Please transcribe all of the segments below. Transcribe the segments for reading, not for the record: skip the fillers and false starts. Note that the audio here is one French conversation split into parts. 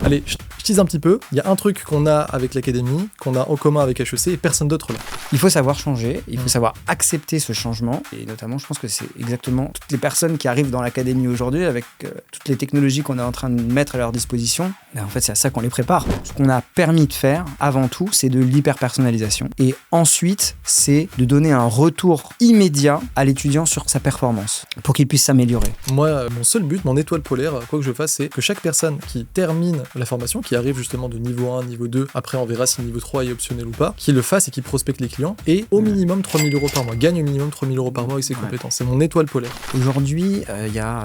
Allez, je tease un petit peu. Il y a un truc qu'on a avec l'académie, qu'on a en commun avec HEC et personne d'autre là. Il faut savoir changer, il faut savoir accepter ce changement. Et notamment, je pense que c'est exactement toutes les personnes qui arrivent dans l'académie aujourd'hui avec toutes les technologies qu'on est en train de mettre à leur disposition. En fait, c'est à ça qu'on les prépare. Ce qu'on a permis de faire, avant tout, c'est de l'hyper-personnalisation. Et ensuite, c'est de donner un retour immédiat à l'étudiant sur sa performance pour qu'il puisse s'améliorer. Moi, mon seul but, mon étoile polaire, quoi que je fasse, c'est que chaque personne qui termine la formation, qui arrive justement de niveau 1, niveau 2, après on verra si niveau 3 est optionnel ou pas, qui le fasse et qui prospecte les clients, et au minimum 3 000 € par mois, gagne au minimum 3 000 € par mois avec ses compétences. C'est mon étoile polaire. Aujourd'hui, il y a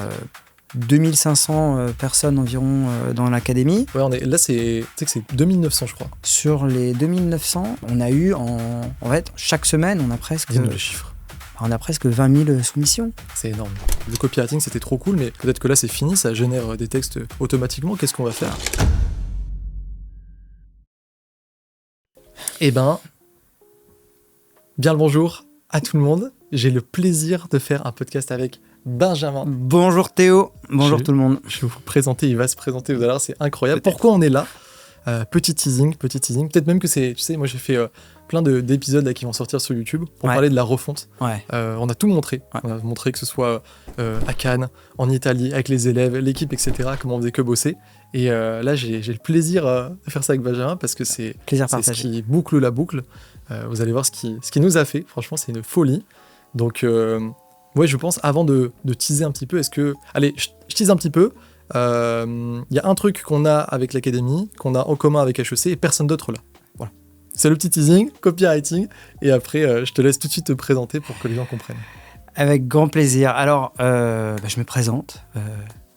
2500 personnes environ dans l'académie. Ouais, là c'est 2900 je crois. Sur les 2900, on a eu en fait chaque semaine, on a presque les chiffres. On a presque 20 000 soumissions. C'est énorme. Le copywriting, c'était trop cool, mais peut-être que là, c'est fini, ça génère des textes automatiquement. Qu'est-ce qu'on va faire ? Eh ben, bien le bonjour à tout le monde. J'ai le plaisir de faire un podcast avec Benjamin. Bonjour Théo, bonjour tout le monde. Je vais vous présenter, il va se présenter, vous allez voir, c'est incroyable. Pourquoi on est là ? Petit teasing. Peut-être même que c'est, tu sais, moi j'ai fait plein d'épisodes là, qui vont sortir sur YouTube pour parler de la refonte. Ouais. On a tout montré. Ouais. On a montré que ce soit à Cannes, en Italie, avec les élèves, l'équipe, etc., comment on faisait que bosser. Et là, j'ai le plaisir de faire ça avec Benjamin parce que c'est ce qui boucle la boucle. Vous allez voir ce qui nous a fait. Franchement, c'est une folie. Donc, ouais, je pense, avant de teaser un petit peu, Allez, je tease un petit peu. Il y a un truc qu'on a avec l'académie, qu'on a en commun avec HEC et personne d'autre là. Voilà. C'est le petit teasing, copywriting, et après je te laisse tout de suite te présenter pour que les gens comprennent. Avec grand plaisir. Alors, je me présente.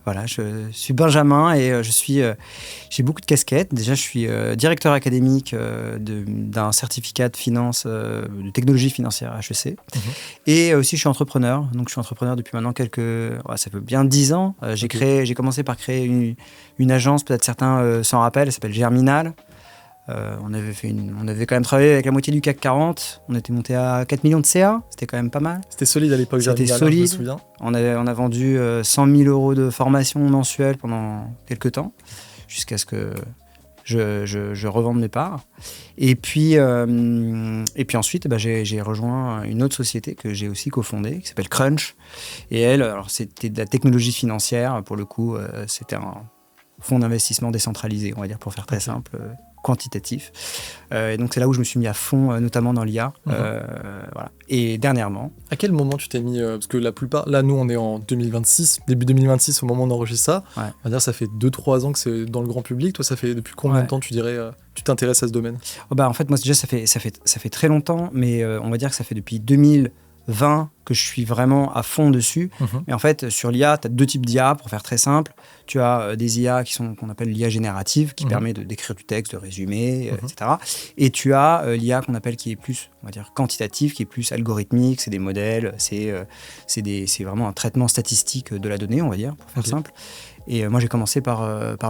Voilà, je suis Benjamin et j'ai beaucoup de casquettes. Déjà, je suis directeur académique d'un certificat de finance, de technologie financière à HEC. Et aussi, je suis entrepreneur. Donc, je suis entrepreneur depuis maintenant ça fait bien 10 ans. J'ai commencé par créer une agence, peut-être certains s'en rappellent, elle s'appelle Germinal. On avait quand même travaillé avec la moitié du CAC 40. On était monté à 4 millions de CA. C'était quand même pas mal. C'était solide à l'époque. C'était solide. Je me souviens. On a vendu 100 000 € de formation mensuelle pendant quelques temps, jusqu'à ce que je revende mes parts. Et puis ensuite, j'ai rejoint une autre société que j'ai aussi cofondée, qui s'appelle Crunch. Et elle, alors c'était de la technologie financière. Pour le coup, c'était un fonds d'investissement décentralisé, on va dire, pour faire très simple. Quantitatif. Et donc, c'est là où je me suis mis à fond, notamment dans l'IA. Voilà. Et dernièrement... À quel moment tu t'es mis... parce que la plupart... Là, nous, on est en 2026, début 2026, au moment où on enregistre ça. Ouais. On va dire ça fait 2-3 ans que c'est dans le grand public. Toi, ça fait depuis combien de temps, tu dirais, tu t'intéresses à ce domaine ? En fait, moi, déjà, ça fait très longtemps, mais on va dire que ça fait depuis 2020 que je suis vraiment à fond dessus. Mais en fait, sur l'IA, tu as 2 types d'IA, pour faire très simple. Tu as des IA qu'on appelle l'IA générative, qui permet d'écrire du texte, de résumer, etc. Et tu as l'IA qu'on appelle qui est plus, on va dire, quantitative, qui est plus algorithmique, c'est des modèles, c'est vraiment un traitement statistique de la donnée, on va dire, pour faire simple. Et moi, j'ai commencé par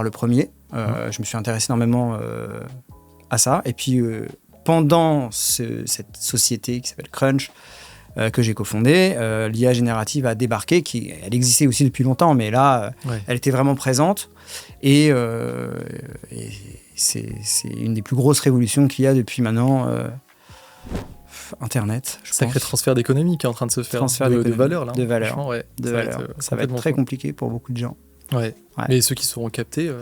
le premier. Je me suis intéressé énormément à ça. Et puis, pendant cette société qui s'appelle Crunch, que j'ai cofondée, l'IA générative a débarqué, elle existait aussi depuis longtemps, mais là, elle était vraiment présente. Et c'est une des plus grosses révolutions qu'il y a depuis maintenant Internet, je pense. Sacré transfert d'économie qui est en train de se faire, de valeur. Là. De valeur. Ça va être très compliqué pour beaucoup de gens. Ouais. Mais ceux qui seront captés...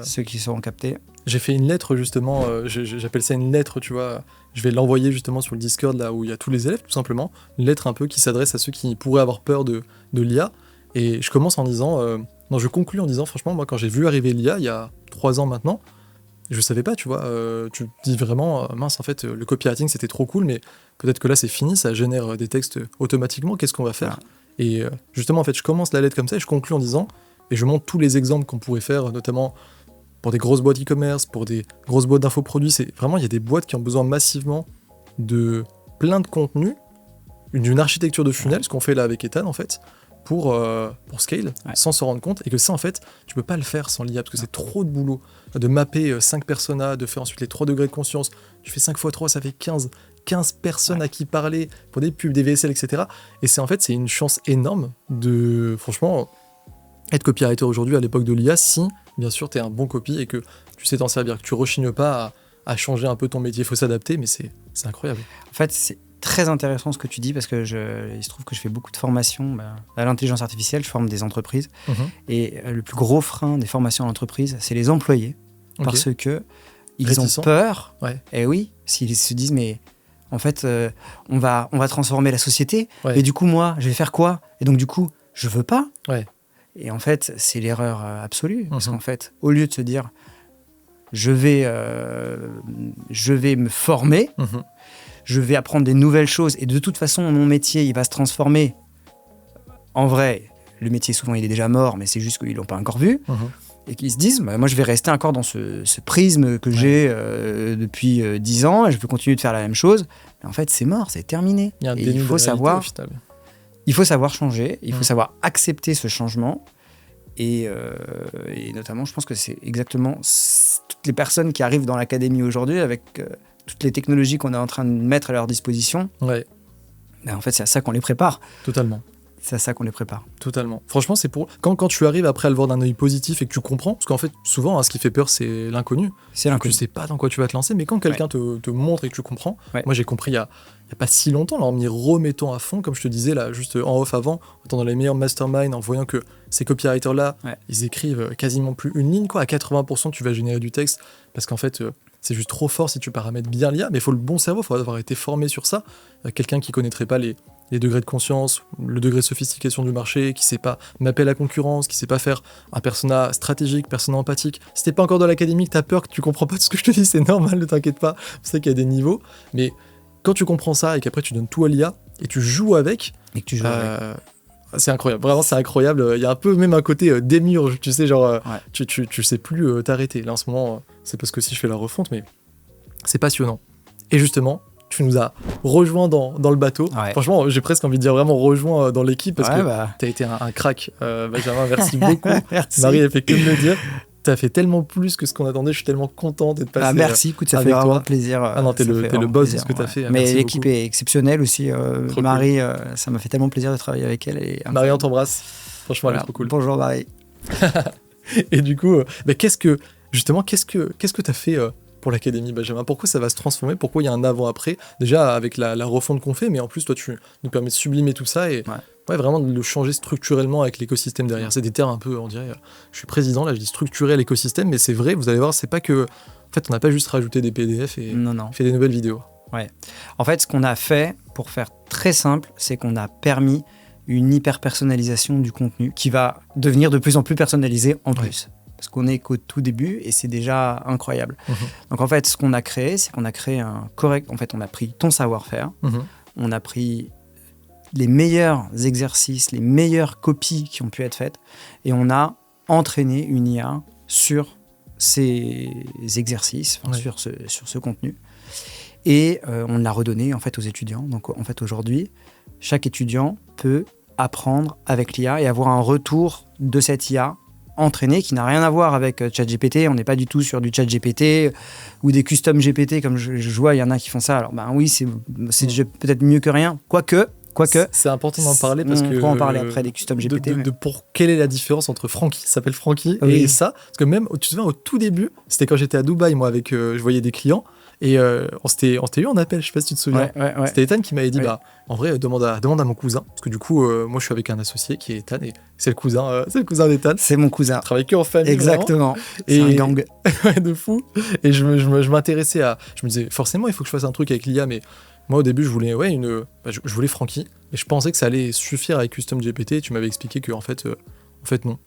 J'ai fait une lettre, justement, j'appelle ça une lettre, tu vois. Je vais l'envoyer justement sur le Discord, là où il y a tous les élèves, tout simplement. Une lettre un peu qui s'adresse à ceux qui pourraient avoir peur de l'IA. Et je commence en disant... je conclue en disant, franchement, moi, quand j'ai vu arriver l'IA, il y a 3 ans maintenant, je savais pas, tu vois. Tu te dis vraiment, mince, en fait, le copywriting, c'était trop cool, mais peut-être que là, c'est fini, ça génère des textes automatiquement, qu'est-ce qu'on va faire ? Et justement, en fait, je commence la lettre comme ça, et je conclue en disant... Et je montre tous les exemples qu'on pourrait faire, notamment pour des grosses boîtes e-commerce, pour des grosses boîtes d'infoproduits. C'est vraiment, il y a des boîtes qui ont besoin massivement de plein de contenus, d'une architecture de funnel, ce qu'on fait là avec Ethan, en fait, pour scale, sans se rendre compte. Et que ça, en fait, tu peux pas le faire sans l'IA, parce que c'est trop de boulot. De mapper 5 personas, de faire ensuite les 3 degrés de conscience. Tu fais 5 x 3, ça fait 15 personnes à qui parler, pour des pubs, des VSL, etc. Et c'est une chance énorme de, franchement... être copywriter aujourd'hui à l'époque de l'IA, si bien sûr t'es un bon copy et que tu sais t'en servir, que tu rechignes pas à changer un peu ton métier. Il faut s'adapter, mais c'est incroyable. En fait, c'est très intéressant ce que tu dis parce que il se trouve que je fais beaucoup de formations à l'intelligence artificielle, je forme des entreprises. Et le plus gros frein des formations en entreprise, c'est les employés. Parce que ils ont peur. Et oui, s'ils se disent, mais en fait, on va transformer la société. Et du coup, moi, je vais faire quoi? Et donc, du coup, je veux pas. Et en fait, c'est l'erreur absolue. Parce qu'en fait, au lieu de se dire, je vais me former, je vais apprendre des nouvelles choses. Et de toute façon, mon métier, il va se transformer. En vrai, le métier, souvent, il est déjà mort, mais c'est juste qu'ils l'ont pas encore vu. Et qu'ils se disent, moi je vais rester encore dans ce prisme que j'ai depuis 10 ans, et je peux continuer de faire la même chose. Mais en fait, c'est mort, c'est terminé. Il faut savoir changer, il faut savoir accepter ce changement. Et notamment, je pense que c'est exactement toutes les personnes qui arrivent dans l'académie aujourd'hui, avec toutes les technologies qu'on est en train de mettre à leur disposition. En fait, c'est à ça qu'on les prépare. Totalement. C'est à ça qu'on les prépare. Totalement. Franchement, c'est pour quand tu arrives après à le voir d'un œil positif et que tu comprends, parce qu'en fait, souvent, ce qui fait peur, c'est l'inconnu. C'est l'inconnu. Tu sais pas dans quoi tu vas te lancer, mais quand quelqu'un te montre et que tu comprends, moi j'ai compris il y a pas si longtemps, là, en m'y remettant à fond, comme je te disais, là, juste en off avant, en étant dans les meilleurs masterminds, en voyant que ces copywriters-là, ils écrivent quasiment plus une ligne, quoi. À 80%, tu vas générer du texte, parce qu'en fait, c'est juste trop fort si tu paramètres bien l'IA, mais il faut le bon cerveau, il faut avoir été formé sur ça. Quelqu'un qui connaîtrait pas les degrés de conscience, le degré de sophistication du marché, qui sait pas mapper la concurrence, qui sait pas faire un persona stratégique, persona empathique. Si t'es pas encore dans l'académie, que t'as peur, que tu comprends pas tout ce que je te dis, c'est normal, ne t'inquiète pas. Je sais qu'il y a des niveaux, mais quand tu comprends ça et qu'après tu donnes tout à l'IA et tu joues avec, c'est incroyable. Vraiment, c'est incroyable. Il y a un peu même un côté démiurge, tu sais, genre tu sais plus t'arrêter. Là en ce moment, c'est parce que si je fais la refonte, mais c'est passionnant. Et justement, tu nous as rejoint dans le bateau. Franchement, j'ai presque envie de dire vraiment rejoint dans l'équipe parce que t'as été un crack. Benjamin, merci beaucoup. Merci. Marie, elle fait que me le dire. T'as fait tellement plus que ce qu'on attendait. Je suis tellement content d'être passé. Merci, écoute, ça fait vraiment plaisir. Non, t'es le boss de ce que t'as fait. Mais l'équipe est exceptionnelle aussi. Marie, ça m'a fait tellement plaisir de travailler avec elle. Marie, on t'embrasse. Franchement, elle est trop cool. Bonjour Marie. Et du coup, qu'est-ce que t'as fait pour l'académie, Benjamin? Pourquoi ça va se transformer? Pourquoi il y a un avant-après? Déjà avec la refonte qu'on fait, mais en plus toi tu nous permets de sublimer tout ça et vraiment de le changer structurellement avec l'écosystème derrière. C'est des termes un peu, on dirait, je suis président, là je dis structurer l'écosystème, mais c'est vrai, vous allez voir, c'est pas que... En fait, on n'a pas juste rajouté des PDF et fait des nouvelles vidéos. En fait, ce qu'on a fait, pour faire très simple, c'est qu'on a permis une hyper-personnalisation du contenu qui va devenir de plus en plus personnalisé en plus. Parce qu'on est qu'au tout début et c'est déjà incroyable. Donc en fait, ce qu'on a créé, c'est qu'on a créé on a pris ton savoir-faire, on a pris les meilleurs exercices, les meilleures copies qui ont pu être faites et on a entraîné une IA sur ces exercices, sur ce contenu. Et on l'a redonné en fait aux étudiants. Donc en fait aujourd'hui, chaque étudiant peut apprendre avec l'IA et avoir un retour de cette IA entraîné qui n'a rien à voir avec ChatGPT. On n'est pas du tout sur du ChatGPT ou des custom GPT comme je vois, il y en a qui font ça. Alors oui, c'est déjà peut-être mieux que rien. Quoique. C'est important d'en parler parce que... On va en parler après des custom GPT. Quelle est la différence entre Francky, ça s'appelle Francky, et ça? Parce que même, tu te souviens, au tout début, c'était quand j'étais à Dubaï, moi, avec, je voyais des clients, et on s'était eu en appel, je sais pas si tu te souviens. C'était Ethan qui m'avait dit, en vrai, demande à mon cousin, parce que du coup, moi, je suis avec un associé qui est Ethan, et c'est le cousin d'Ethan. C'est mon cousin. On travaille que en famille. Exactement. C'est un gang. De fou. Et je m'intéressais à... Je me disais, forcément, il faut que je fasse un truc avec l'IA, mais... Moi, au début, je voulais je voulais Francky, et je pensais que ça allait suffire avec Custom GPT. Et tu m'avais expliqué que en fait, non.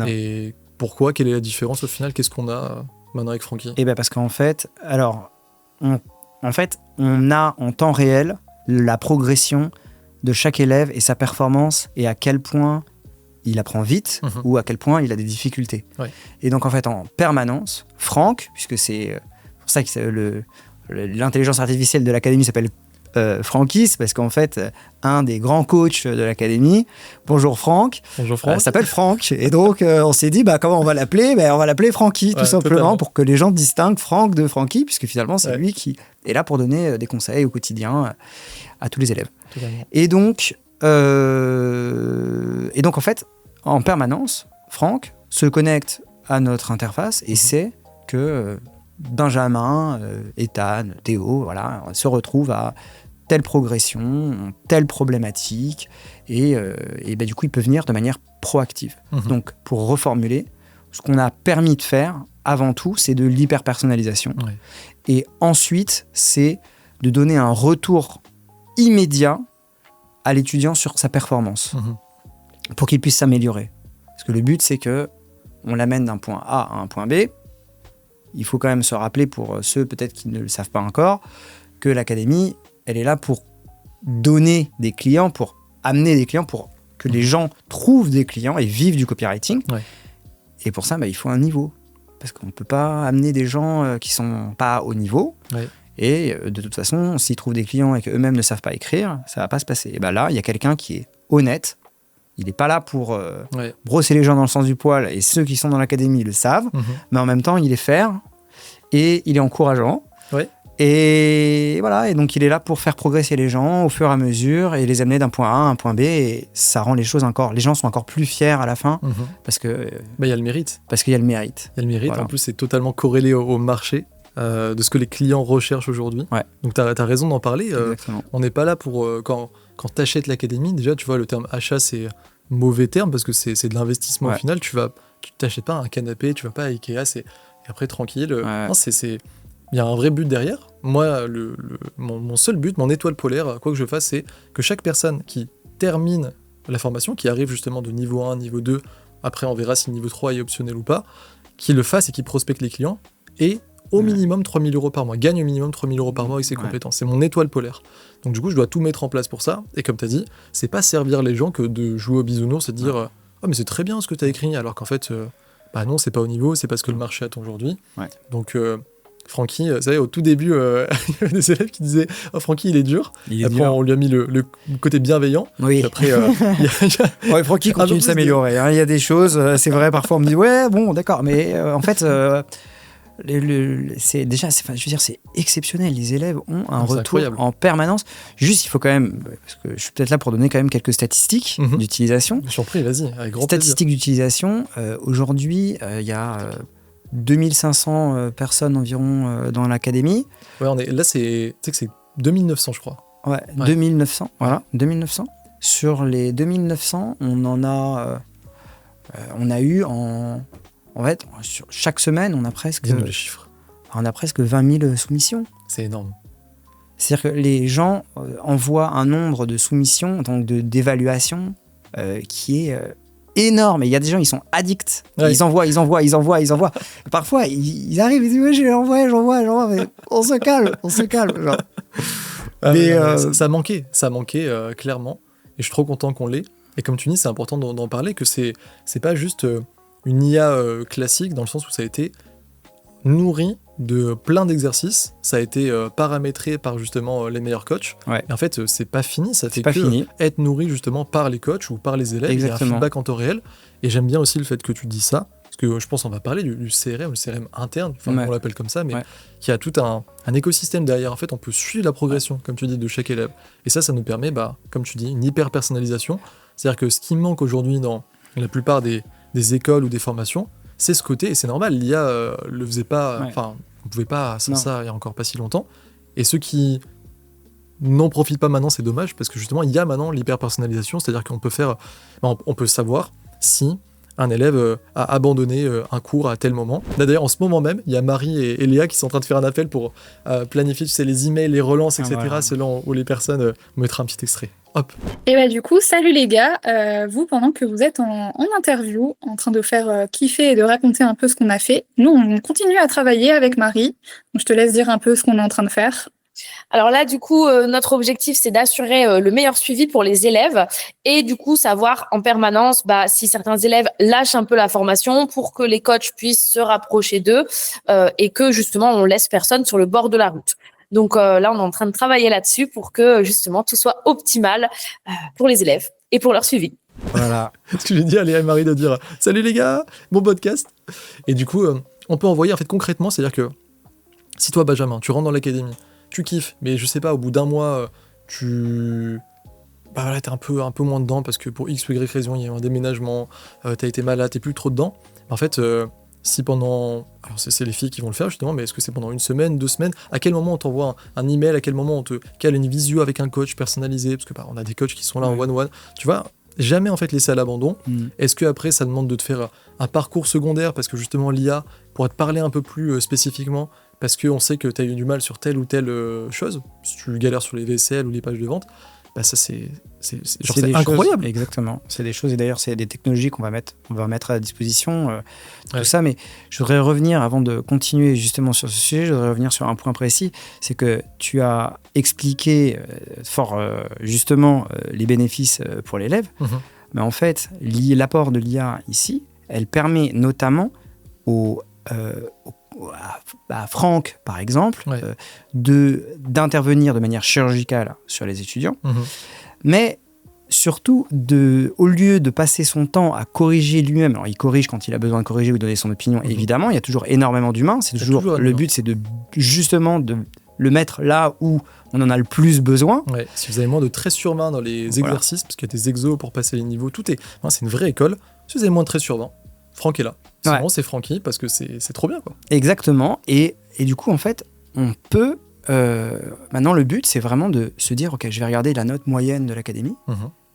Et pourquoi? Quelle est la différence au final? Qu'est-ce qu'on a maintenant avec Francky? Parce qu'en fait, on a en temps réel la progression de chaque élève et sa performance et à quel point il apprend vite ou à quel point il a des difficultés. Et donc en fait, en permanence, Franck, puisque c'est pour ça que l'intelligence artificielle de l'académie s'appelle Francky, parce qu'en fait, un des grands coachs de l'académie, bonjour Franck, s'appelle Franck. Et donc, on s'est dit, comment on va l'appeler? On va l'appeler Francky, tout simplement, totalement. Pour que les gens distinguent Franck de Francky, puisque finalement, c'est lui qui est là pour donner des conseils au quotidien à tous les élèves. Totalement. Et donc, en fait, en permanence, Franck se connecte à notre interface et sait que Benjamin, Ethan, Théo, voilà, se retrouvent à telle progression, telle problématique, et du coup, il peut venir de manière proactive. Donc, pour reformuler, ce qu'on a permis de faire, avant tout, c'est de l'hyper-personnalisation. Ouais. Et ensuite, c'est de donner un retour immédiat à l'étudiant sur sa performance, pour qu'il puisse s'améliorer. Parce que le but, c'est qu'on l'amène d'un point A à un point B. Il faut quand même se rappeler, pour ceux peut-être qui ne le savent pas encore, que l'académie, elle est là pour donner des clients, pour amener des clients, pour que les gens trouvent des clients et vivent du copywriting. Ouais. Et pour ça, il faut un niveau. Parce qu'on ne peut pas amener des gens qui ne sont pas au niveau. Ouais. Et de toute façon, s'ils trouvent des clients et qu'eux-mêmes ne savent pas écrire, ça ne va pas se passer. Et là, il y a quelqu'un qui est honnête. Il n'est pas là pour brosser les gens dans le sens du poil. Et ceux qui sont dans l'académie le savent. Mais en même temps, il est fair et il est encourageant. Ouais. Et voilà, et donc il est là pour faire progresser les gens au fur et à mesure et les amener d'un point A à un point B, et ça rend les gens sont encore plus fiers à la fin, parce que il y a le mérite. Parce qu'il y a le mérite. Il y a le mérite, voilà. En plus c'est totalement corrélé au marché de ce que les clients recherchent aujourd'hui. Ouais. Donc tu as raison d'en parler. On n'est pas là pour quand tu achètes l'académie, déjà tu vois le terme achat, c'est mauvais terme parce que c'est de l'investissement au final. Tu t'achètes pas un canapé, tu vas pas à Ikea, et après tranquille. Non, il y a un vrai but derrière. Moi, mon seul but, mon étoile polaire, quoi que je fasse, c'est que chaque personne qui termine la formation, qui arrive justement de niveau 1, niveau 2, après on verra si le niveau 3 est optionnel ou pas, qui le fasse et qui prospecte les clients, et au minimum 3 000 € par mois, gagne au minimum 3 000 € par mois avec ses compétences. C'est mon étoile polaire. Donc du coup, je dois tout mettre en place pour ça. Et comme tu as dit, c'est pas servir les gens que de jouer au bisounours et de dire « Ah mais c'est très bien ce que tu as écrit », alors qu'en fait, non, c'est pas au niveau, c'est pas ce que le marché attend aujourd'hui. Ouais. Donc... Francky, vous savez, au tout début, il y avait des élèves qui disaient « Oh, Francky, il est dur ». Après, on lui a mis le côté bienveillant. Oui. Après, Francky continue de s'améliorer. Il y a des choses, c'est vrai, parfois on me dit « Ouais, bon, d'accord ». Mais en fait, c'est exceptionnel. Les élèves ont un retour en permanence. Juste, il faut quand même, parce que je suis peut-être là pour donner quand même quelques statistiques d'utilisation. Je t'en prie, vas-y, avec grand plaisir. Statistiques d'utilisation, aujourd'hui, il y a... 2500 personnes environ dans l'académie. Ouais, là, c'est 2900, je crois. Ouais. 2900, voilà, 2900. Sur les 2900, on a eu en fait, sur chaque semaine, on a presque 20 000 soumissions. C'est énorme. C'est-à-dire que les gens envoient un nombre de soumissions, donc d'évaluation, qui est... énorme, et il y a des gens, ils sont addicts. Ouais. Ils envoient. Parfois, ils arrivent, ils disent ouais, j'envoie, mais on se calme. Ça manquait clairement, et je suis trop content qu'on l'ait. Et comme tu dis, c'est important d'en parler, que c'est pas juste une IA classique, dans le sens où ça a été nourri de plein d'exercices, ça a été paramétré par justement les meilleurs coachs. Ouais. Et en fait, c'est pas fini, ça fait que être nourri justement par les coachs ou par les élèves. Exactement. Il y a un feedback en temps réel. Et j'aime bien aussi le fait que tu dis ça, parce que je pense qu'on va parler du CRM, le CRM interne, on l'appelle comme ça, mais qui a tout un écosystème derrière. En fait, on peut suivre la progression, comme tu dis, de chaque élève. Et ça nous permet, comme tu dis, une hyper personnalisation. C'est-à-dire que ce qui manque aujourd'hui dans la plupart des écoles ou des formations, c'est ce côté, et c'est normal, l'IA le faisait pas, on pouvait pas sans ça il y a encore pas si longtemps, et ceux qui n'en profitent pas maintenant, c'est dommage, parce que justement il y a maintenant l'hyper-personnalisation, c'est-à-dire qu'on peut on peut savoir si un élève a abandonné un cours à tel moment. Là, d'ailleurs, en ce moment même, il y a Marie et Léa qui sont en train de faire un appel pour planifier, les emails, les relances, etc., selon où les personnes mettront un petit extrait. Hop. Et du coup, salut les gars, vous, pendant que vous êtes en interview, en train de faire kiffer et de raconter un peu ce qu'on a fait, nous, on continue à travailler avec Marie. Donc, je te laisse dire un peu ce qu'on est en train de faire. Alors là, du coup, notre objectif, c'est d'assurer le meilleur suivi pour les élèves et du coup, savoir en permanence si certains élèves lâchent un peu la formation pour que les coachs puissent se rapprocher d'eux et que justement, on laisse personne sur le bord de la route. Donc là, on est en train de travailler là-dessus pour que justement tout soit optimal pour les élèves et pour leur suivi. Voilà. Ce que j'ai dit à Léa et Marie de dire « Salut les gars, bon podcast !» Et du coup, on peut envoyer en fait concrètement, c'est-à-dire que si toi, Benjamin, tu rentres dans l'académie, tu kiffes, mais je sais pas, au bout d'un mois, t'es un peu moins dedans parce que pour X ou Y raison, il y a eu un déménagement, t'as été malade, t'es plus trop dedans. En fait, si pendant... Alors c'est les filles qui vont le faire justement, mais est-ce que c'est pendant 1 semaine, 2 semaines? À quel moment on t'envoie un email? À quel moment on te cale une visio avec un coach personnalisé? Parce que on a des coachs qui sont là en one-one. Tu vois, jamais en fait laissé à l'abandon. Est-ce qu'après ça demande de te faire un parcours secondaire parce que justement l'IA pourra te parler un peu plus spécifiquement parce qu'on sait que tu as eu du mal sur telle ou telle chose, si tu galères sur les VSL ou les pages de vente, ça c'est incroyable. Choses, exactement, c'est des choses, et d'ailleurs c'est des technologies qu'on va mettre à disposition, tout ça, mais je voudrais revenir, avant de continuer justement sur ce sujet, je voudrais revenir sur un point précis, c'est que tu as expliqué fort justement les bénéfices pour l'élève, mais en fait l'apport de l'IA ici, elle permet notamment à Franck, par exemple, d'intervenir de manière chirurgicale sur les étudiants, mais surtout, au lieu de passer son temps à corriger lui-même, alors il corrige quand il a besoin de corriger ou de donner son opinion, évidemment, il y a toujours énormément d'humains, le but, c'est justement de le mettre là où on en a le plus besoin. Ouais, si vous avez moins de 13 sur 20 dans les exercices, parce qu'il y a des exos pour passer les niveaux, c'est une vraie école. Si vous avez moins de 13 sur 20, Franck est là. Sinon, c'est Francky parce que c'est trop bien, quoi. Exactement. Et du coup, en fait, on peut... maintenant, le but, c'est vraiment de se dire, OK, je vais regarder la note moyenne de l'académie.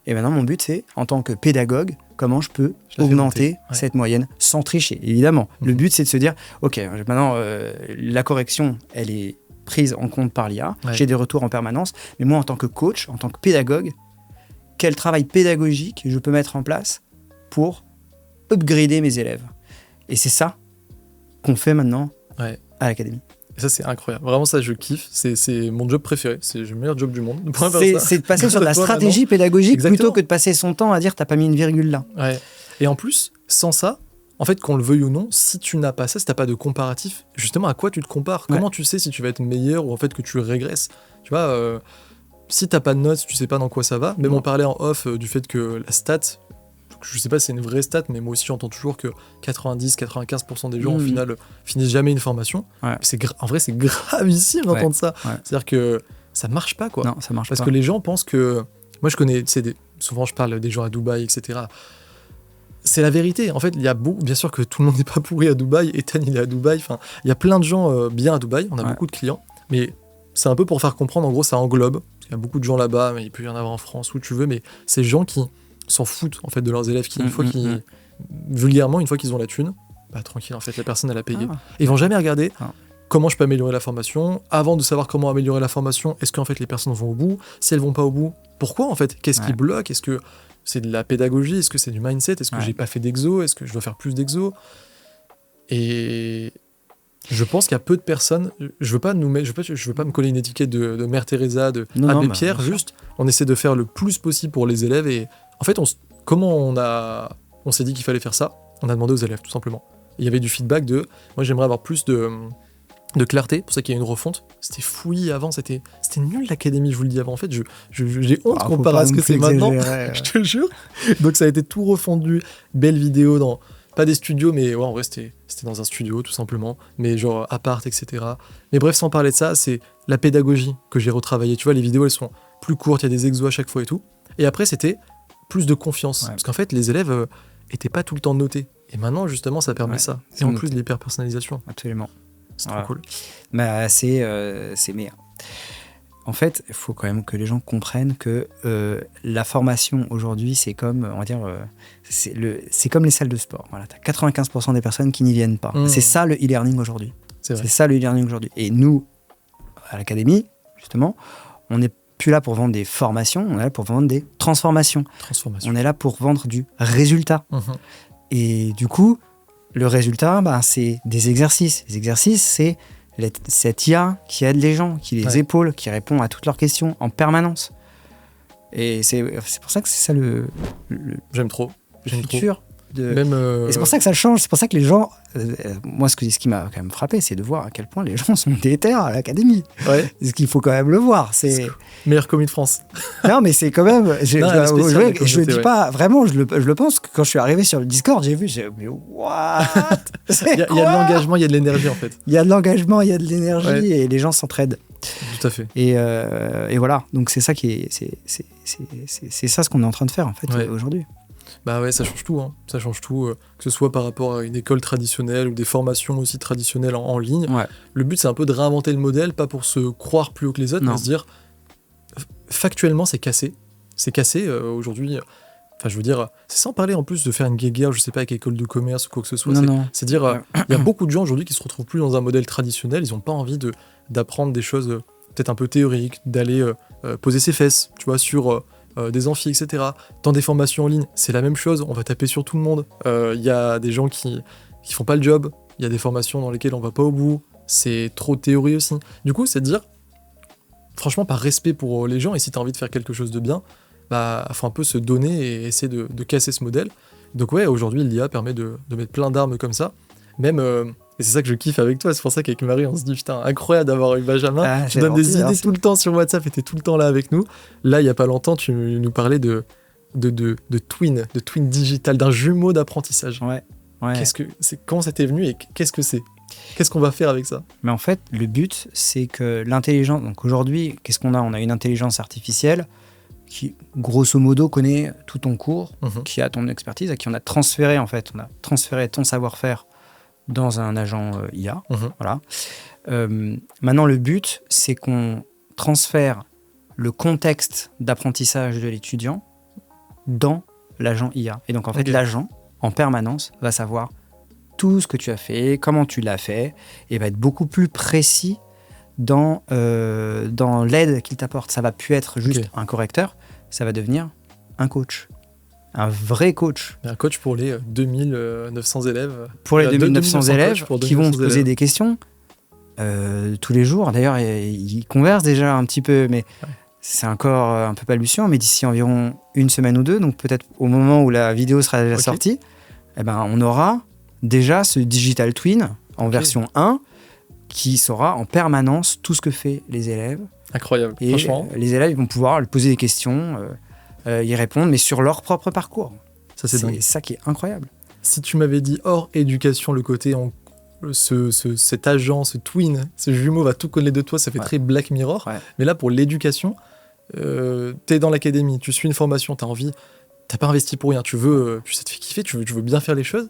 Et maintenant, mon but, c'est, en tant que pédagogue, comment je peux augmenter cette moyenne sans tricher, évidemment. Le but, c'est de se dire, OK, maintenant, la correction, elle est prise en compte par l'IA. J'ai des retours en permanence. Mais moi, en tant que coach, en tant que pédagogue, quel travail pédagogique je peux mettre en place pour upgrader mes élèves? Et c'est ça qu'on fait maintenant à l'académie. Et ça, c'est incroyable. Vraiment, ça, je kiffe. C'est mon job préféré. C'est le meilleur job du monde. C'est de passer sur de la stratégie pédagogique plutôt que de passer son temps à dire t'as pas mis une virgule là. Ouais. Et en plus, sans ça, en fait, qu'on le veuille ou non, si tu n'as pas ça, si t'as pas de comparatif, justement, à quoi tu te compares? Comment tu sais si tu vas être meilleur ou en fait que tu régresses? Tu vois, si t'as pas de notes, tu sais pas dans quoi ça va. Même on parlait en off du fait que la stat, je sais pas si c'est une vraie stat, mais moi aussi j'entends toujours que 90-95% des gens au final finissent jamais une formation. En vrai, c'est gravissime d'entendre ça. C'est-à-dire que ça marche pas, quoi. Non, ça marche Parce pas. que les gens pensent que... Moi je connais, souvent je parle des gens à Dubaï, etc. C'est la vérité. En fait, il y a bien sûr que tout le monde n'est pas pourri à Dubaï. Ethan, il est à Dubaï. Enfin, il y a plein de gens bien à Dubaï. On a beaucoup de clients. Mais c'est un peu pour faire comprendre, en gros, ça englobe. Il y a beaucoup de gens là-bas, mais il peut y en avoir en France, où tu veux. Mais ces gens qui s'en foutent, en fait, de leurs élèves, vulgairement, une fois qu'ils ont la thune, tranquille, en fait, la personne, elle a payé. Ils vont jamais regarder comment je peux améliorer la formation. Avant de savoir comment améliorer la formation, est-ce qu'en fait, les personnes vont au bout? Si elles vont pas au bout, pourquoi, en fait? Qu'est-ce qui bloque? Est-ce que c'est de la pédagogie? Est-ce que c'est du mindset? Est-ce que j'ai pas fait d'exo? Est-ce que je dois faire plus d'exo? Et je pense qu'il y a peu de personnes. Je veux pas me coller une étiquette de Mère Teresa, Abbé Pierre. Juste, on essaie de faire le plus possible pour les élèves. Et en fait, on s'est dit qu'il fallait faire ça. On a demandé aux élèves, tout simplement. Il y avait du feedback moi, j'aimerais avoir plus de clarté, pour ça qu'il y a une refonte. C'était fouillis avant, c'était nul l'académie, je vous le dis avant. En fait, j'ai honte comparé à ce que c'est maintenant, je te jure. Donc ça a été tout refondu, belle vidéo dans pas des studios, mais en vrai c'était dans un studio tout simplement, mais genre appart, etc. Mais bref, sans parler de ça, c'est la pédagogie que j'ai retravaillée. Tu vois, les vidéos elles sont plus courtes, il y a des exos à chaque fois et tout. Et après c'était plus de confiance, parce qu'en fait les élèves étaient pas tout le temps notés. Et maintenant justement ça permet ça. Et en plus de l'hyper-personnalisation. Absolument. C'est trop cool. C'est meilleur. En fait, il faut quand même que les gens comprennent que la formation aujourd'hui, c'est comme, on va dire, c'est comme les salles de sport. Voilà, tu as 95% des personnes qui n'y viennent pas. C'est ça le e-learning aujourd'hui. C'est ça le e-learning aujourd'hui. Et nous, à l'académie, justement, on n'est plus là pour vendre des formations, on est là pour vendre des transformations. On est là pour vendre du résultat. Et du coup, le résultat, c'est des exercices. Les exercices, c'est cette IA qui aide les gens, qui les épaule, qui répond à toutes leurs questions en permanence. Et c'est pour ça que c'est ça le J'aime trop. futur. Et c'est pour ça que ça change. C'est pour ça que les gens... moi, ce qui m'a quand même frappé, c'est de voir à quel point les gens sont déter à l'académie. Ce qu'il faut quand même le voir. C'est meilleure commis de France. Non, mais c'est quand même... Je le dis pas... Vraiment, je le pense. Que quand je suis arrivé sur le Discord, j'ai vu... Mais what? Il y a de l'engagement, il y a de l'énergie, en fait. Il y a de l'engagement, il y a de l'énergie, et les gens s'entraident. Tout à fait. Et voilà. Donc, c'est ça qui est... C'est ça ce qu'on est en train de faire, en fait, aujourd'hui. Bah ouais, ça change tout, hein. Ça change tout, que ce soit par rapport à une école traditionnelle ou des formations aussi traditionnelles en ligne. Ouais. Le but, c'est un peu de réinventer le modèle, pas pour se croire plus haut que les autres, mais se dire, factuellement, c'est cassé. C'est cassé aujourd'hui. Enfin, je veux dire, c'est sans parler en plus de faire une guéguerre, je sais pas, avec école de commerce ou quoi que ce soit. C'est dire, il y a beaucoup de gens aujourd'hui qui se retrouvent plus dans un modèle traditionnel, ils ont pas envie d'apprendre des choses peut-être un peu théoriques, d'aller poser ses fesses, tu vois, sur des amphis, etc. Dans des formations en ligne, c'est la même chose, on va taper sur tout le monde. Il y a des gens qui font pas le job, il y a des formations dans lesquelles on va pas au bout, c'est trop de théorie aussi. Du coup, c'est de dire, franchement, par respect pour les gens, et si tu as envie de faire quelque chose de bien, bah, faut un peu se donner et essayer de casser ce modèle. Donc ouais, aujourd'hui, l'IA permet de mettre plein d'armes comme ça. Même, et c'est ça que je kiffe avec toi, c'est pour ça qu'avec Marie, on se dit, putain, incroyable d'avoir eu Benjamin. Tu donnes des idées tout le temps sur WhatsApp et t'es tout le temps là avec nous. Là, il y a pas longtemps, tu nous parlais de twin digital, d'un jumeau d'apprentissage. Ouais. Comment ça t'est venu et qu'est-ce que c'est ? Qu'est-ce qu'on va faire avec ça ? Mais en fait, le but, c'est que l'intelligence... Donc aujourd'hui, qu'est-ce qu'on a ? On a une intelligence artificielle qui, grosso modo, connaît tout ton cours, qui a ton expertise, à qui on a transféré ton savoir-faire dans un agent IA. Voilà. Maintenant, le but, c'est qu'on transfère le contexte d'apprentissage de l'étudiant dans l'agent IA. Et donc, en fait, l'agent, en permanence, va savoir tout ce que tu as fait, comment tu l'as fait, et va être beaucoup plus précis dans l'aide qu'il t'apporte. Ça va plus être juste un correcteur, ça va devenir un coach. Un vrai coach. Un coach pour les 2900 élèves. Pour les 2900 élèves qui vont te poser des questions tous les jours. D'ailleurs, ils conversent déjà un petit peu, mais c'est encore un peu balbutiant. Mais d'ici environ une semaine ou deux, donc peut-être au moment où la vidéo sera déjà sortie, eh ben, on aura déjà ce digital twin en version 1 qui saura en permanence tout ce que fait les élèves. Incroyable, et franchement. Les élèves vont pouvoir lui poser des questions, y répondre, mais sur leur propre parcours. Ça, c'est ça qui est incroyable. Si tu m'avais dit hors éducation, le côté cet agent, ce twin, ce jumeau va tout connaître de toi, ça fait très Black Mirror. Mais là, pour l'éducation, t'es dans l'académie, tu suis une formation, t'as pas investi pour rien, puis ça te fait kiffer, tu veux bien faire les choses.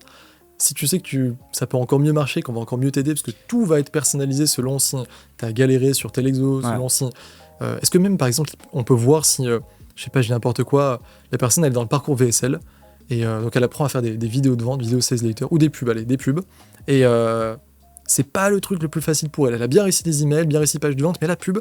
Si tu sais que ça peut encore mieux marcher, qu'on va encore mieux t'aider, parce que tout va être personnalisé selon si t'as galéré sur tel exo, selon si... est-ce que même, par exemple, on peut voir si, je sais pas, j'ai n'importe quoi, la personne, elle est dans le parcours VSL, et donc elle apprend à faire des vidéos de vente, vidéos sales later, ou des pubs, et c'est pas le truc le plus facile pour elle. Elle a bien réussi des emails, bien réussi page de vente, mais la pub,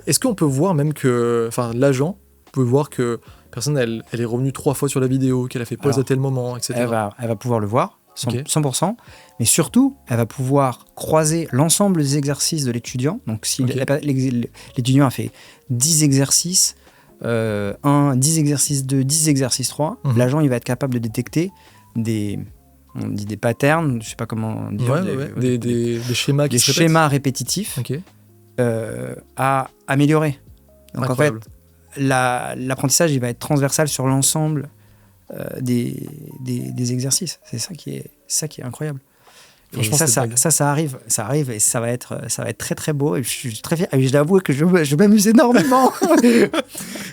est-ce qu'on peut voir même que... Enfin, l'agent peut voir que la personne, elle est revenue 3 fois sur la vidéo, qu'elle a fait pause à tel moment, etc. Elle va pouvoir le voir. 100%, mais surtout, elle va pouvoir croiser l'ensemble des exercices de l'étudiant. Donc, si l'étudiant a fait 10 exercices, 10 exercices 2, 10 exercices 3, l'agent il va être capable de détecter des patterns, je sais pas comment dire, des schémas des schémas répétitifs à améliorer. Donc, incroyable. En fait, l'apprentissage il va être transversal sur l'ensemble des exercices. C'est ça qui est incroyable. Et ça arrive et ça va être très très beau et je suis très fier. Je l'avoue que je m'amuse énormément.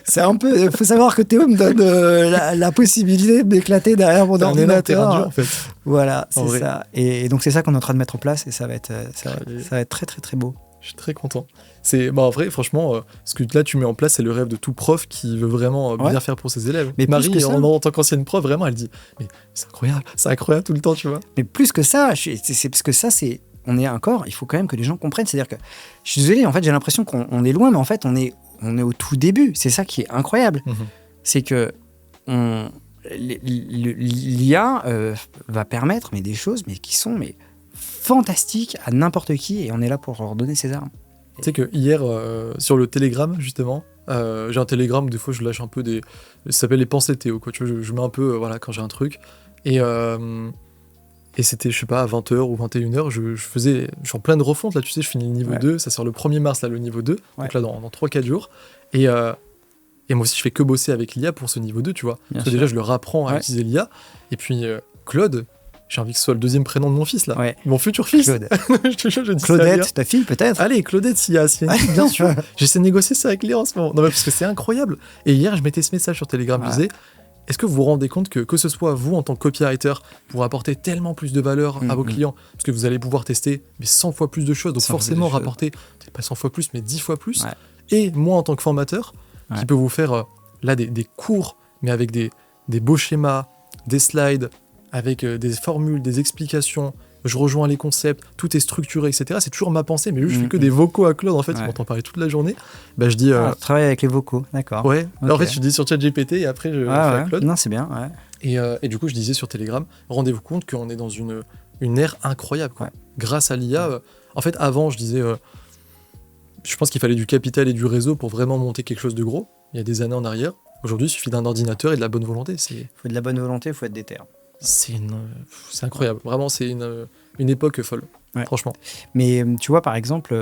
C'est un peu, faut savoir que Théo me donne la possibilité de m'éclater derrière mon ordinateur. En fait. Voilà, c'est ça. Et donc c'est ça qu'on est en train de mettre en place et ça va être très très très beau. Je suis très content. En vrai, franchement, ce que là tu mets en place, c'est le rêve de tout prof qui veut vraiment bien faire pour ses élèves. Mais Marie, en tant qu'ancienne prof, vraiment, elle dit mais c'est incroyable tout le temps, tu vois. Mais plus que ça, c'est parce que ça, il faut quand même que les gens comprennent. C'est-à-dire que, je suis désolé, en fait, j'ai l'impression qu'on est loin, mais en fait, on est au tout début. C'est ça qui est incroyable. C'est que l'IA va permettre des choses qui sont fantastiques à n'importe qui et on est là pour leur donner ses armes. Tu sais que hier, sur le Telegram, justement, j'ai un Telegram où des fois je lâche un peu ça s'appelle les pensées Théo, quoi. Tu vois, je mets un peu, quand j'ai un truc. Et c'était, je sais pas, à 20h ou 21h, je suis en pleine refonte, là, tu sais, je finis le niveau 2, ça sort le 1er mars, là, le niveau 2, donc là, dans 3-4 jours. Et moi aussi, je fais que bosser avec l'IA pour ce niveau 2, tu vois. Parce que déjà, je leur apprends à utiliser l'IA. Et puis, Claude, j'ai envie que ce soit le deuxième prénom de mon fils, là. Mon futur fils. Claude. je dis Claudette, ta fille, peut-être. Allez, Claudette, s'il y a bien sûr. J'essaie de négocier ça avec Léa en ce moment. Non, mais parce que c'est incroyable. Et hier, je mettais ce message sur Telegram, je disais, est-ce que vous vous rendez compte que ce soit vous en tant que copywriter pour apporter tellement plus de valeur à vos clients, parce que vous allez pouvoir tester mais 100 fois plus de choses, donc forcément rapporter, peut-être pas 100 fois plus, mais 10 fois plus, et moi en tant que formateur, qui peut vous faire là des cours, mais avec des beaux schémas, des slides, avec des formules, des explications, je rejoins les concepts, tout est structuré, etc. C'est toujours ma pensée, mais je fais que des vocaux à Claude, en fait, il m'entend parler toute la journée. Bah, je dis... tu travailles avec les vocaux, d'accord. Ouais, okay. En fait, je dis sur ChatGPT et après, je fais à Claude. Non, c'est bien, Et du coup, je disais sur Telegram, rendez-vous compte qu'on est dans une ère incroyable, quoi. Grâce à l'IA. En fait, avant, je disais... je pense qu'il fallait du capital et du réseau pour vraiment monter quelque chose de gros, il y a des années en arrière. Aujourd'hui, il suffit d'un ordinateur et de la bonne volonté. Il faut de la bonne volonté, il faut être déter. C'est incroyable. Vraiment, c'est une époque folle, franchement. Mais tu vois, par exemple,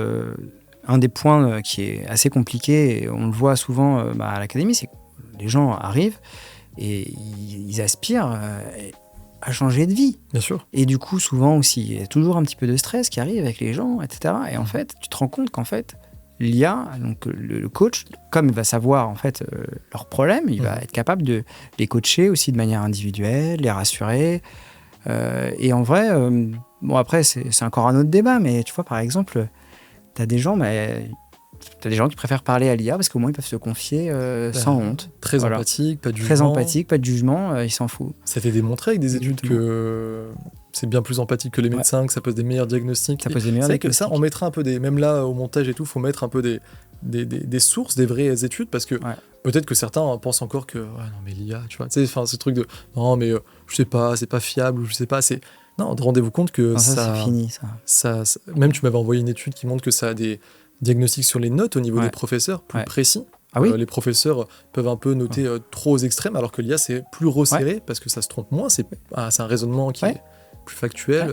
un des points qui est assez compliqué, et on le voit souvent à l'académie, c'est que les gens arrivent et ils aspirent à changer de vie. Bien sûr. Et du coup, souvent aussi, il y a toujours un petit peu de stress qui arrive avec les gens, etc. Et en fait, tu te rends compte qu'en fait, l'IA, donc le coach, comme il va savoir en fait leurs problèmes, il va être capable de les coacher aussi de manière individuelle, les rassurer. Et en vrai, bon après c'est encore un autre débat, mais tu vois par exemple, t'as des gens qui préfèrent parler à l'IA parce qu'au moins ils peuvent se confier sans honte. Très empathique, pas de jugement. Très empathique, pas de jugement, ils s'en foutent. Ça a été démontré avec des études que c'est bien plus empathique que les médecins, que ça pose des meilleurs diagnostics. C'est que ça, on mettra un peu même là au montage et tout, faut mettre un peu des sources, des vraies études, parce que peut-être que certains pensent encore que non mais l'IA, tu vois, tu sais, ce truc de non mais je sais pas, c'est pas fiable, ou je sais pas, c'est non, rendez-vous compte que ça c'est fini ça. Même tu m'avais envoyé une étude qui montre que ça a des diagnostics sur les notes au niveau des professeurs plus précis. Ah oui. Les professeurs peuvent un peu noter trop aux extrêmes, alors que l'IA c'est plus resserré parce que ça se trompe moins, c'est un raisonnement qui est plus factuel.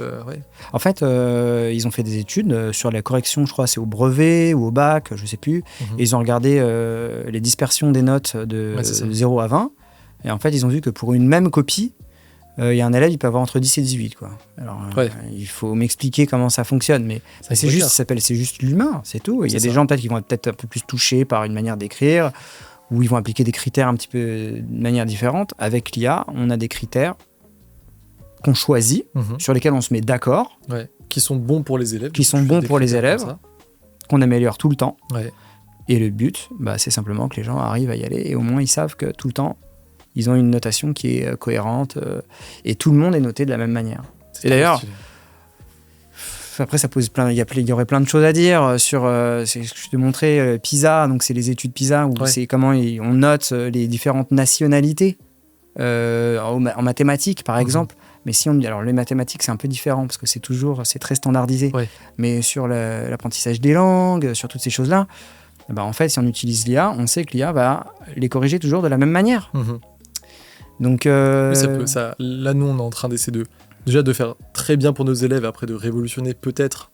En fait, ils ont fait des études sur la correction, je crois, c'est au brevet ou au bac, je sais plus. Et ils ont regardé les dispersions des notes de 0 à 20. Et en fait, ils ont vu que pour une même copie, il y a un élève, il peut avoir entre 10 et 18. Quoi. Alors, il faut m'expliquer comment ça fonctionne. Mais c'est juste l'humain, c'est tout. Il y a des gens peut-être qui vont être peut-être un peu plus touchés par une manière d'écrire, ou ils vont appliquer des critères un petit peu de manière différente. Avec l'IA, on a des critères qu'on choisit, sur lesquels on se met d'accord. Qui sont bons pour les élèves. Qu'on améliore tout le temps. Et le but, c'est simplement que les gens arrivent à y aller et au moins ils savent que tout le temps, ils ont une notation qui est cohérente et tout le monde est noté de la même manière. Et d'ailleurs, après ça pose il y aurait plein de choses à dire sur c'est ce que je te montrais, PISA, donc c'est les études PISA où c'est comment on note les différentes nationalités en mathématiques par exemple. Mais alors les mathématiques c'est un peu différent parce que c'est très standardisé. Mais sur l'apprentissage des langues, sur toutes ces choses-là, en fait si on utilise l'IA, on sait que l'IA va les corriger toujours de la même manière. Donc là nous on est en train d'essayer déjà de faire très bien pour nos élèves, après de révolutionner peut-être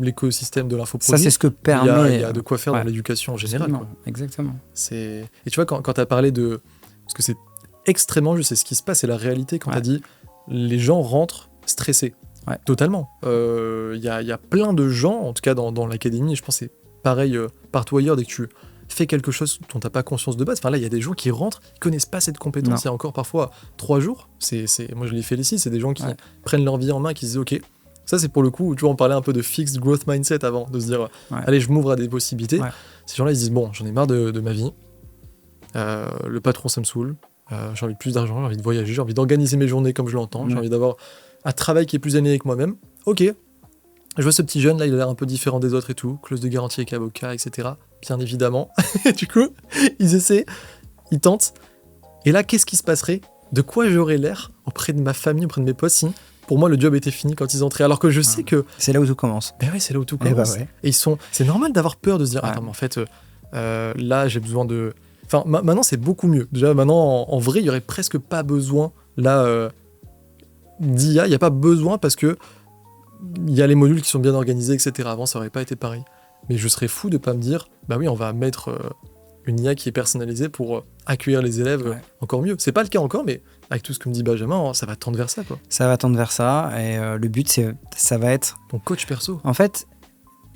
l'écosystème de l'infoproduit. Ça c'est ce que permet. Il y a de quoi faire dans l'éducation en général. Exactement. Et tu vois quand tu as parlé parce que c'est extrêmement juste, c'est ce qui se passe, c'est la réalité quand tu as dit les gens rentrent stressés. Totalement. Il y a plein de gens, en tout cas dans l'académie, et je pense que c'est pareil partout ailleurs, dès que tu fais quelque chose dont tu n'as pas conscience de base. Enfin là, il y a des gens qui rentrent, qui ne connaissent pas cette compétence. Il y a encore parfois 3 jours. Moi, je les félicite. C'est des gens qui prennent leur vie en main, qui se disent OK, ça c'est pour le coup, tu vois, on parlait un peu de fixed growth mindset avant, de se dire allez, je m'ouvre à des possibilités. Ces gens-là, ils se disent bon, j'en ai marre de ma vie. Le patron, ça me saoule. J'ai envie de plus d'argent, j'ai envie de voyager, j'ai envie d'organiser mes journées comme je l'entends, j'ai envie d'avoir un travail qui est plus aligné avec moi-même. Ok, je vois ce petit jeune là, il a l'air un peu différent des autres et tout, clause de garantie avec avocat, etc. Bien évidemment. Du coup, ils essaient, ils tentent. Et là, qu'est-ce qui se passerait ? De quoi j'aurais l'air auprès de ma famille, auprès de mes potes, si pour moi le job était fini quand ils entraient ? Alors que je sais que... C'est là où tout commence. Ben oui, c'est là où tout commence. Et c'est normal d'avoir peur de se dire, attends, mais en fait, là, j'ai besoin de... Enfin, maintenant, c'est beaucoup mieux. Déjà, maintenant, en vrai, il n'y aurait presque pas besoin, là, d'IA. Il n'y a pas besoin parce que il y a les modules qui sont bien organisés, etc. Avant, ça n'aurait pas été pareil. Mais je serais fou de ne pas me dire, bah oui, on va mettre une IA qui est personnalisée pour accueillir les élèves encore mieux. C'est pas le cas encore, mais avec tout ce que me dit Benjamin, ça va tendre vers ça, quoi. Ça va tendre vers ça, et le but, ça va être... Ton coach perso. En fait,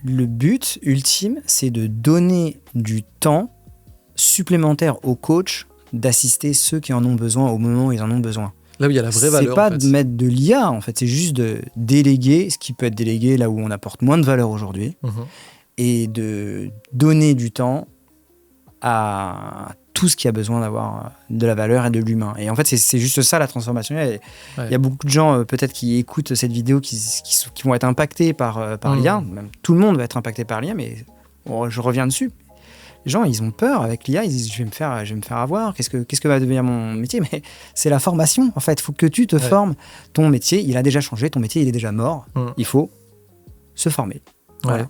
le but ultime, c'est de donner du temps supplémentaire au coach d'assister ceux qui en ont besoin au moment où ils en ont besoin. Là où il y a la vraie valeur. C'est pas en fait. de mettre de l'IA, en fait, c'est juste de déléguer ce qui peut être délégué là où on apporte moins de valeur aujourd'hui et de donner du temps à tout ce qui a besoin d'avoir de la valeur et de l'humain. Et en fait, c'est juste ça la transformation. Il y a beaucoup de gens peut-être qui écoutent cette vidéo qui vont être impactés par l'IA. Même tout le monde va être impacté par l'IA, mais je reviens dessus. Les gens, ils ont peur avec l'IA, ils disent je vais me faire avoir, qu'est-ce que va devenir mon métier? Mais c'est la formation, en fait. Il faut que tu te formes. Ton métier, il a déjà changé, ton métier, il est déjà mort. Il faut se former. Voilà.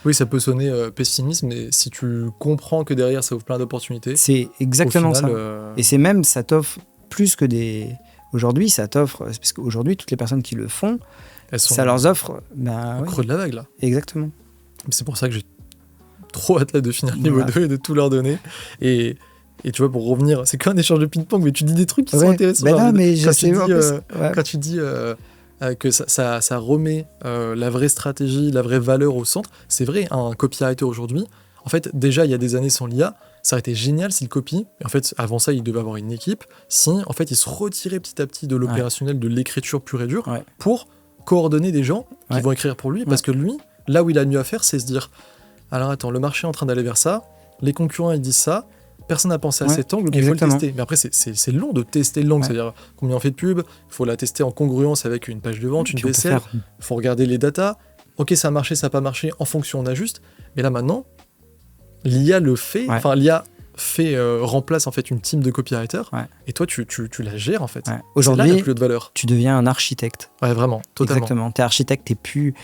Oui, ça peut sonner pessimiste, mais si tu comprends que derrière, ça ouvre plein d'opportunités. C'est exactement ça. Et c'est même, ça t'offre plus que des... Aujourd'hui, ça t'offre... Parce qu'aujourd'hui, toutes les personnes qui le font, ça leur offre... au creux de la vague, là. Exactement. C'est pour ça que j'ai trop hâte là de finir le niveau 2 et de tout leur donner. Et tu vois, pour revenir, c'est qu'un échange de ping-pong, mais tu dis des trucs qui sont intéressants. Quand tu dis que ça remet la vraie stratégie, la vraie valeur au centre, c'est vrai, un copywriter aujourd'hui, en fait, déjà, il y a des années sans l'IA, ça aurait été génial si le copy, et en fait, avant ça, il devait avoir une équipe, si, en fait, il se retirait petit à petit de l'opérationnel, de l'écriture pure et dure, pour coordonner des gens qui vont écrire pour lui, parce que lui, là où il a mieux à faire, c'est se dire, alors attends, le marché est en train d'aller vers ça, les concurrents, ils disent ça, personne n'a pensé à cet angle, il faut le tester. Mais après, c'est long de tester l'angle, c'est-à-dire combien on fait de pub, il faut la tester en congruence avec une page de vente, une PSL, il faut regarder les datas, ok, ça a marché, ça n'a pas marché, en fonction, on ajuste. Mais là, maintenant, l'IA le fait, enfin, l'IA remplace en fait une team de copywriters, et toi, tu la gères, en fait. Aujourd'hui, c'est là la plus haute valeur. Tu deviens un architecte. Ouais, vraiment, totalement. Exactement, t'es architecte, tu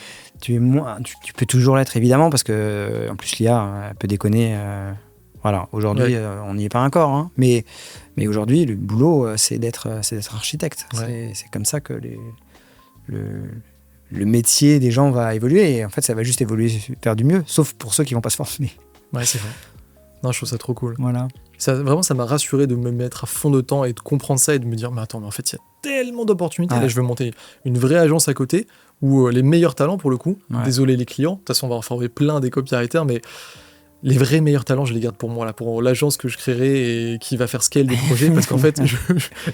peux toujours l'être, évidemment, parce que, en plus, l'IA, elle peut déconner... Voilà, aujourd'hui, on n'y est pas encore, hein. Mais aujourd'hui, le boulot, c'est d'être architecte. C'est comme ça que le métier des gens va évoluer. Et en fait, ça va juste évoluer vers du mieux, sauf pour ceux qui ne vont pas se former. Ouais, c'est vrai. Non, je trouve ça trop cool. Voilà. Vraiment, ça m'a rassuré de me mettre à fond de temps et de comprendre ça et de me dire, mais attends, mais en fait, il y a tellement d'opportunités. Là, je veux monter une vraie agence à côté où les meilleurs talents, pour le coup, désolé les clients, de toute façon, on va en former plein des copywriters, mais les vrais meilleurs talents, je les garde pour moi, là, pour l'agence que je créerai et qui va faire scale des projets, parce qu'en fait,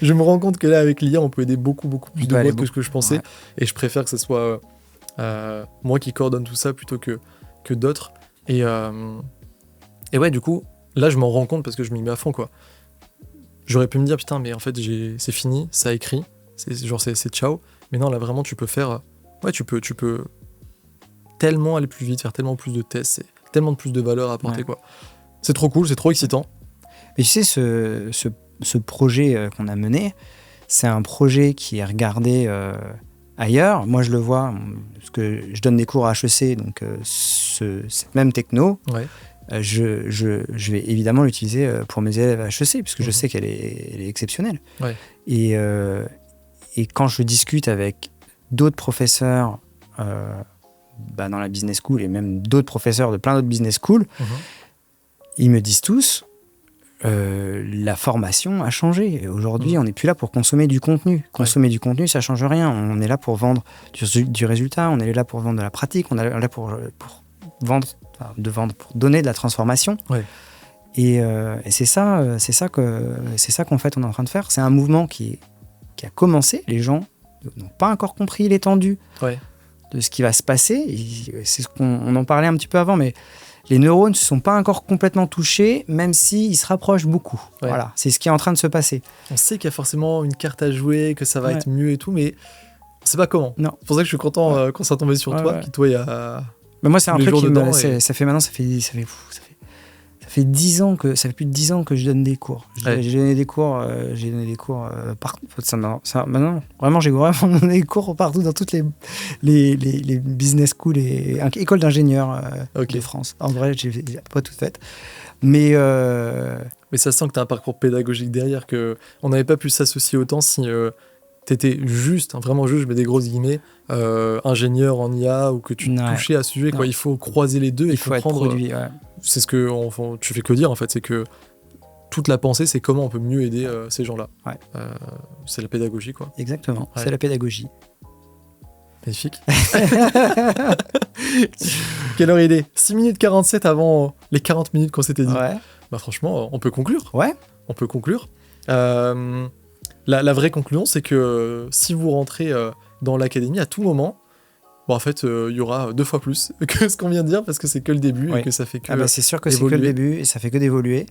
je me rends compte que là, avec l'IA, on peut aider beaucoup plus de boîtes que ce que je pensais, et je préfère que ce soit moi qui coordonne tout ça plutôt que d'autres. Et ouais, du coup, là, je m'en rends compte parce que je m'y mets à fond, quoi. J'aurais pu me dire, putain, mais en fait, c'est fini, ça écrit, c'est ciao. Mais non, là, vraiment, tu peux faire... Ouais, tu peux tellement aller plus vite, faire tellement plus de tests, c'est tellement de plus de valeur à apporter, quoi. C'est trop cool, c'est trop excitant. Mais tu sais, ce projet qu'on a mené, c'est un projet qui est regardé ailleurs. Moi, je le vois, parce que je donne des cours à HEC, donc cette même techno, je vais évidemment l'utiliser pour mes élèves à HEC, puisque je sais qu'elle est exceptionnelle. Et quand je discute avec d'autres professeurs dans la business school et même d'autres professeurs de plein d'autres business schools, ils me disent tous la formation a changé. Aujourd'hui, on n'est plus là pour consommer du contenu. Consommer du contenu, ça ne change rien. On est là pour vendre du résultat, on est là pour vendre de la pratique, on est là pour pour donner de la transformation. Et c'est ça qu'en fait on est en train de faire. C'est un mouvement qui a commencé. Les gens n'ont pas encore compris l'étendue de ce qui va se passer. Et c'est ce qu'on en parlait un petit peu avant, mais les neurones ne se sont pas encore complètement touchés, même s'ils se rapprochent beaucoup. Voilà, c'est ce qui est en train de se passer. On sait qu'il y a forcément une carte à jouer, que ça va être mieux et tout, mais on ne sait pas comment. Non. C'est pour ça que je suis content quand ça tombé sur toi, puis toi, il y a... Mais moi, c'est un truc qui ça fait 10 ans que ça fait plus de 10 ans que je donne des cours. J'ai donné des cours partout. Maintenant, vraiment, j'ai vraiment donné des cours partout dans toutes les business schools et écoles d'ingénieurs de France. En vrai, j'ai pas tout fait. Mais ça sent que tu as un parcours pédagogique derrière, que on n'avait pas pu s'associer autant si t'étais juste, vraiment juste, je mets des grosses guillemets, ingénieur en IA, ou que tu touchais à ce sujet, quoi. Il faut croiser les deux, il faut comprendre. Être produit, c'est ce que tu fais que dire, en fait, c'est que toute la pensée, c'est comment on peut mieux aider ces gens-là. C'est la pédagogie, quoi. Exactement, c'est la pédagogie. Magnifique. Quelle heure il est ? 6 minutes 47 avant les 40 minutes qu'on s'était dit. Bah franchement, on peut conclure. on peut conclure. La vraie conclusion, c'est que si vous rentrez dans l'académie, à tout moment, en fait, il y aura 2 fois plus que ce qu'on vient de dire, parce que c'est que le début et que ça fait que c'est sûr que évoluer. C'est que le début et ça fait que d'évoluer.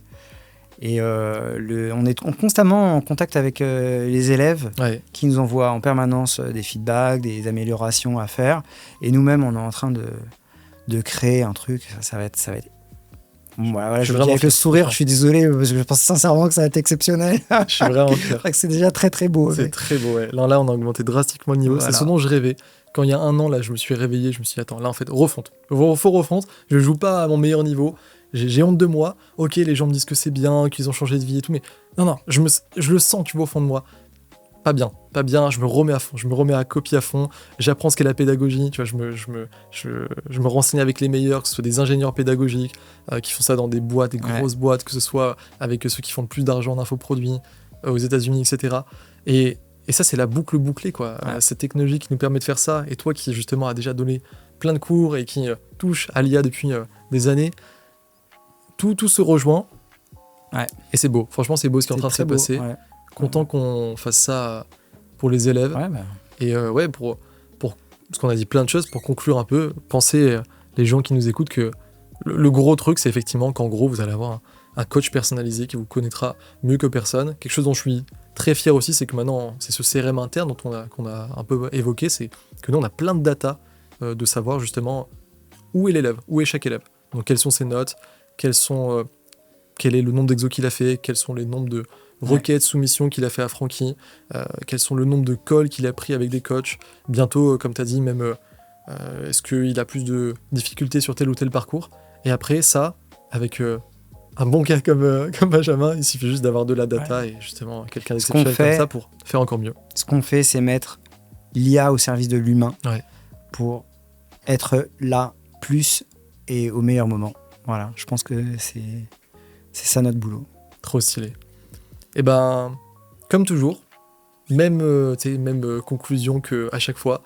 Et on est constamment en contact avec les élèves qui nous envoient en permanence des feedbacks, des améliorations à faire. Et nous-mêmes, on est en train de créer un truc. Ça va être... Voilà, je avec le sourire, je suis désolé, parce que je pense sincèrement que ça va être exceptionnel. Je suis vraiment fier. C'est déjà très très beau. C'est très beau, ouais. Là, on a augmenté drastiquement le niveau. Voilà. C'est ce dont je rêvais. Quand il y a 1 an, là, je me suis réveillé, je me suis dit, attends, là, en fait, refonte. Faut refonte. Je joue pas à mon meilleur niveau. J'ai honte de moi. Ok, les gens me disent que c'est bien, qu'ils ont changé de vie et tout, mais non, je le sens, tu vois, au fond de moi. Pas bien. Je me remets à fond. Je me remets à copier à fond. J'apprends ce qu'est la pédagogie. Tu vois, je me renseigne avec les meilleurs, que ce soit des ingénieurs pédagogiques qui font ça dans des boîtes, des grosses boîtes, que ce soit avec ceux qui font le plus d'argent en infoproduits aux États-Unis, etc. Et ça, c'est la boucle bouclée, quoi. Cette technologie qui nous permet de faire ça. Et toi, qui justement a déjà donné plein de cours et qui touche à l'IA depuis des années, tout se rejoint. Et c'est beau. Franchement, c'est beau ce qui est en train de se passer. Content qu'on fasse ça pour les élèves. Et pour parce qu'on a dit plein de choses, pour conclure un peu, pensez, les gens qui nous écoutent, que le gros truc, c'est effectivement qu'en gros, vous allez avoir un coach personnalisé qui vous connaîtra mieux que personne. Quelque chose dont je suis très fier aussi, c'est que maintenant, c'est ce CRM interne qu'on a un peu évoqué, c'est que nous, on a plein de data de savoir justement où est l'élève, où est chaque élève. Donc, quelles sont ses notes, quel est le nombre d'exos qu'il a fait, quels sont les nombres de requêtes, soumissions qu'il a fait à Francky, quels sont le nombre de calls qu'il a pris avec des coachs. Bientôt, comme tu as dit, même est-ce qu'il a plus de difficultés sur tel ou tel parcours. Et après, ça, avec un bon gars comme Benjamin, il suffit juste d'avoir de la data et justement quelqu'un d'exceptionnel comme ça pour faire encore mieux. Ce qu'on fait, c'est mettre l'IA au service de l'humain pour être là, plus et au meilleur moment. Voilà, je pense que c'est ça notre boulot. Trop stylé. Et ben, comme toujours, même conclusion qu'à chaque fois,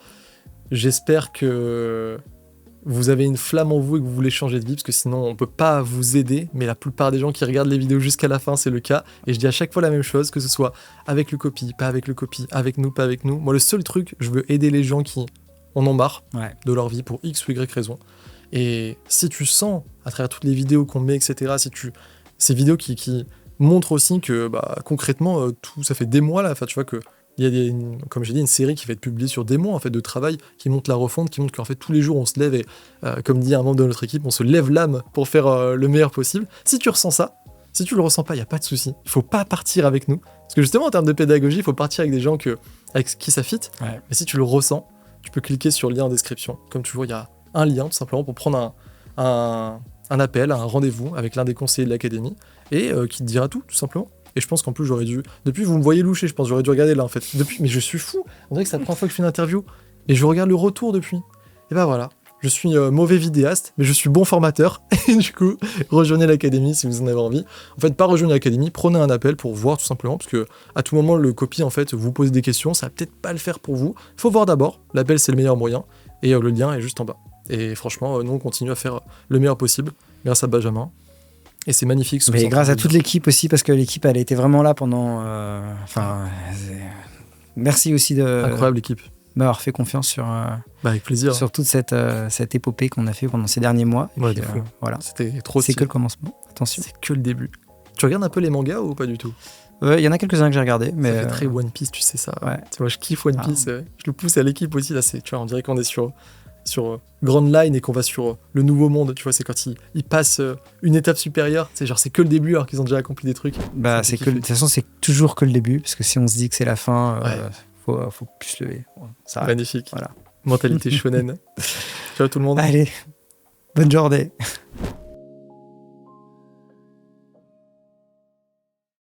j'espère que vous avez une flamme en vous et que vous voulez changer de vie, parce que sinon on peut pas vous aider, mais la plupart des gens qui regardent les vidéos jusqu'à la fin, c'est le cas. Et je dis à chaque fois la même chose, que ce soit avec le copy, pas avec le copy, avec nous, pas avec nous. Moi, le seul truc, je veux aider les gens qui en ont marre de leur vie pour X ou Y raison. Et si tu sens, à travers toutes les vidéos qu'on met, etc., ces vidéos qui montrent aussi que concrètement, tout ça fait des mois là, tu vois, que il y a comme j'ai dit, une série qui va être publiée sur des mois en fait, de travail, qui montre la refonte, qui montre qu'en fait tous les jours on se lève et comme dit un membre de notre équipe, on se lève l'âme pour faire le meilleur possible. Si tu ressens ça, si tu le ressens pas, il n'y a pas de souci. Il faut pas partir avec nous. Parce que justement en termes de pédagogie, il faut partir avec des gens avec qui ça fit. Mais si tu le ressens, tu peux cliquer sur le lien en description. Comme toujours, il y a un lien tout simplement pour prendre un appel, un rendez-vous avec l'un des conseillers de l'académie et qui te dira tout simplement. Et je pense qu'en plus j'aurais dû... Depuis vous me voyez loucher, je pense j'aurais dû regarder là en fait. Mais je suis fou. On dirait que c'est la première fois que je fais une interview et je regarde le retour depuis. Et voilà. Je suis mauvais vidéaste, mais je suis bon formateur. Et du coup, rejoignez l'académie si vous en avez envie. En fait, pas rejoindre l'académie, prenez un appel pour voir tout simplement, parce que à tout moment, le copy, en fait, vous pose des questions, ça va peut-être pas le faire pour vous. Il faut voir d'abord. L'appel, c'est le meilleur moyen. Et le lien est juste en bas. Et franchement, nous, on continue à faire le meilleur possible, grâce à Benjamin. Et c'est magnifique. Mais grâce à toute l'équipe aussi, parce que l'équipe, elle a été vraiment là pendant... Merci aussi de... Incroyable équipe. M'avoir fait confiance sur, avec plaisir. Sur toute cette épopée qu'on a fait pendant ces derniers mois. Ouais, puis, voilà. C'était trop C'est que le commencement. Attention. C'est que le début. Tu regardes un peu les mangas ou pas du tout? Il y en a quelques-uns que j'ai regardés. Mais ça fait très One Piece, tu sais ça. Ouais. Tu vois, je kiffe One Piece. Je le pousse à l'équipe aussi. Là, tu vois, on dirait qu'on est sur Grand Line et qu'on va sur le nouveau monde. Tu vois, c'est quand ils passent une étape supérieure. C'est que le début alors qu'ils ont déjà accompli des trucs. De toute façon, c'est toujours que le début. Parce que si on se dit que c'est la fin... Faut plus se lever. Ça magnifique. Voilà. Mentalité shonen. Ciao tout le monde. Allez, bonne journée.